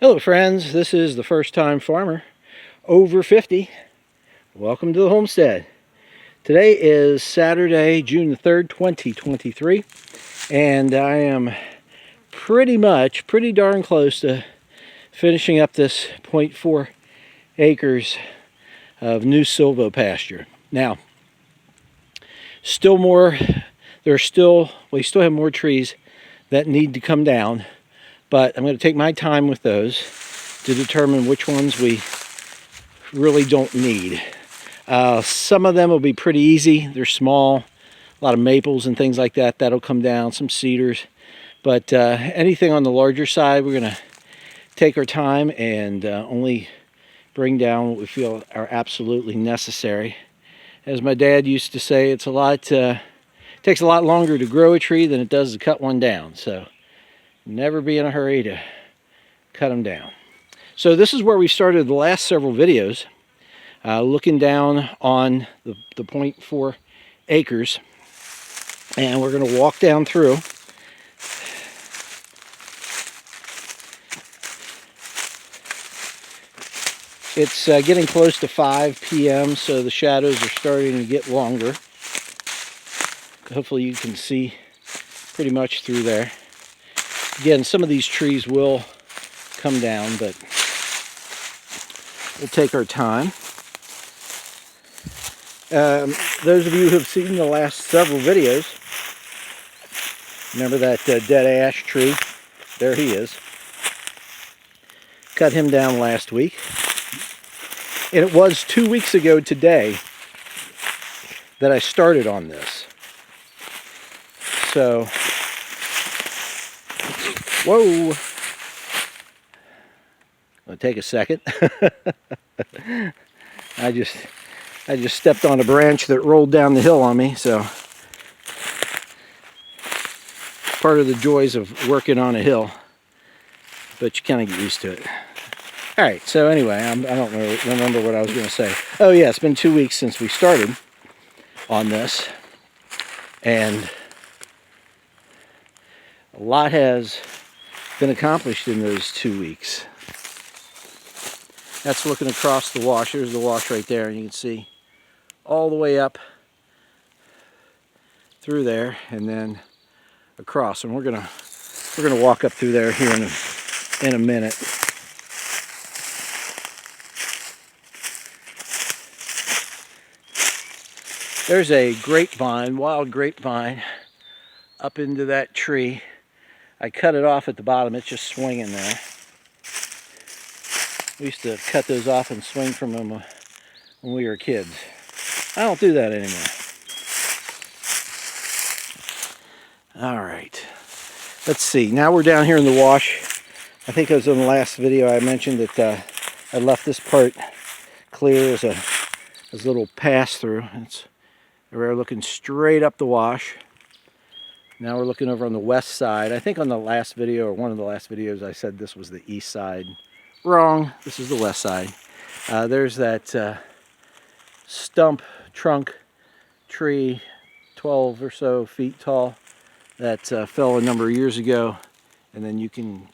Hello friends, this is the first time farmer over 50. Welcome to the homestead. Today is Saturday, June the 3rd, 2023, and I am pretty darn close to finishing up this 0.4 acres of new silvopasture. Now, we still have more trees that need to come down, but I'm going to take my time with those to determine which ones we really don't need. Some of them will be pretty easy. They're small, a lot of maples and things like that. That'll come down, some cedars. But anything on the larger side, we're going to take our time and only bring down what we feel are absolutely necessary. As my dad used to say, it takes a lot longer to grow a tree than it does to cut one down. So never be in a hurry to cut them down. So this is where we started the last several videos, looking down on the 0.4 acres, and we're going to walk down through. It's getting close to 5 p.m. so the shadows are starting to get longer. Hopefully you can see pretty much through there. Again, some of these trees will come down, but we'll take our time. Those of you who have seen the last several videos, remember that dead ash tree? There he is. Cut him down last week. And it was 2 weeks ago today that I started on this. So, whoa. It'll take a second. I just stepped on a branch that rolled down the hill on me, so part of the joys of working on a hill, but you kind of get used to it. All right, so anyway, I don't remember what I was going to say. Oh yeah, it's been 2 weeks since we started on this, and a lot has been accomplished in those 2 weeks. That's looking across the wash. There's the wash right there, and you can see all the way up through there and then across. And we're gonna walk up through there here in a minute. There's a grapevine, wild grapevine, up into that tree. I cut it off at the bottom. It's just swinging there. We used to cut those off and swing from them when we were kids. I don't do that anymore. All right. Let's see. Now we're down here in the wash. I think it was in the last video I mentioned that I left this part clear as a little pass-through. We're looking straight up the wash. Now we're looking over on the west side. I think on the last video, or one of the last videos, I said this was the east side. Wrong. This is the west side. There's that stump trunk tree, 12 or so feet tall, that fell a number of years ago. And then you can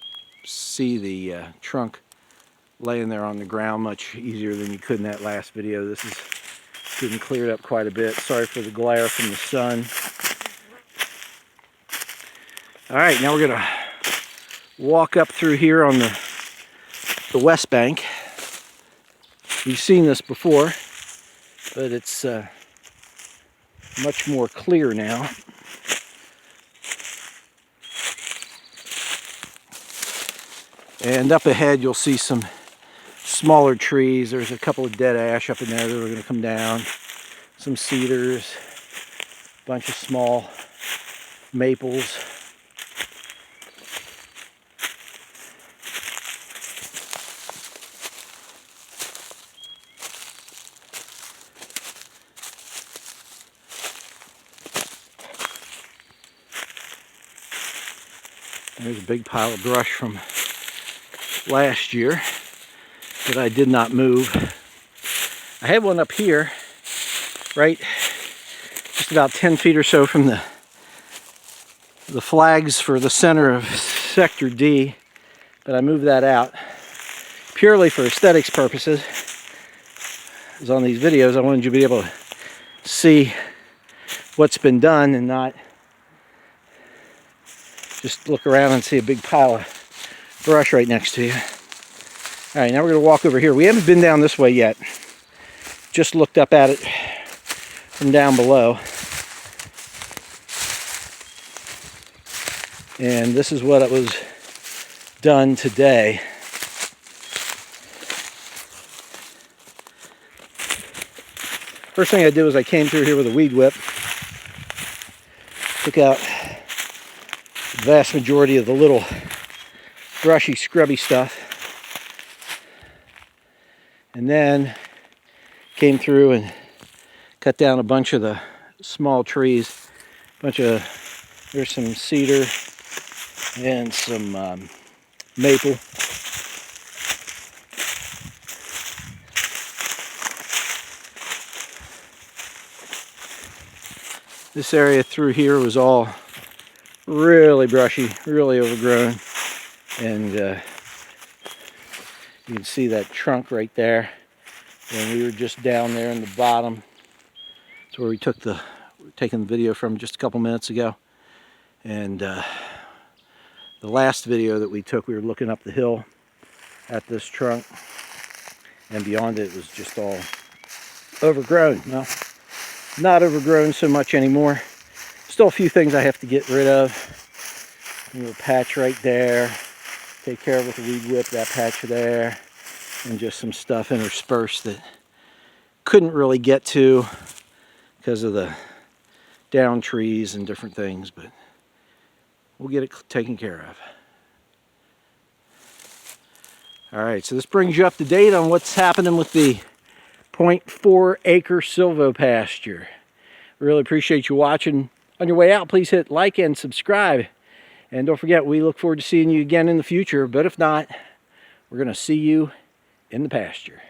see the trunk laying there on the ground much easier than you could in that last video. This is getting cleared up quite a bit. Sorry for the glare from the sun. All right, now we're gonna walk up through here on the west bank. We've seen this before, but it's much more clear now. And up ahead you'll see some smaller trees. There's a couple of dead ash up in there that are going to come down. Some cedars, a bunch of small maples. There's a big pile of brush from last year that I did not move. I had one up here, right just about 10 feet or so from the flags for the center of Sector D, but I moved that out purely for aesthetics purposes. As on these videos, I wanted you to be able to see what's been done and not just look around and see a big pile of brush right next to you. All right, now we're going to walk over here. We haven't been down this way yet. Just looked up at it from down below. And this is what it was done today. First thing I did was I came through here with a weed whip. Took out the vast majority of the little brushy, scrubby stuff. And then came through and cut down a bunch of the small trees. There's some cedar and some maple. This area through here was all really brushy, really overgrown. And you can see that trunk right there. And we were just down there in the bottom. That's where we taking the video from just a couple minutes ago. And the last video that we took, we were looking up the hill at this trunk, and beyond it was just all overgrown. Well, not overgrown so much anymore. Still a few things I have to get rid of. A little patch right there. Take care of with a weed whip, that patch there. And just some stuff interspersed that couldn't really get to because of the down trees and different things, but we'll get it taken care of. All right, so this brings you up to date on what's happening with the 0.4 acre silvopasture. Really appreciate you watching. On your way out, please hit like and subscribe. And don't forget, we look forward to seeing you again in the future, but if not, we're going to see you in the pasture.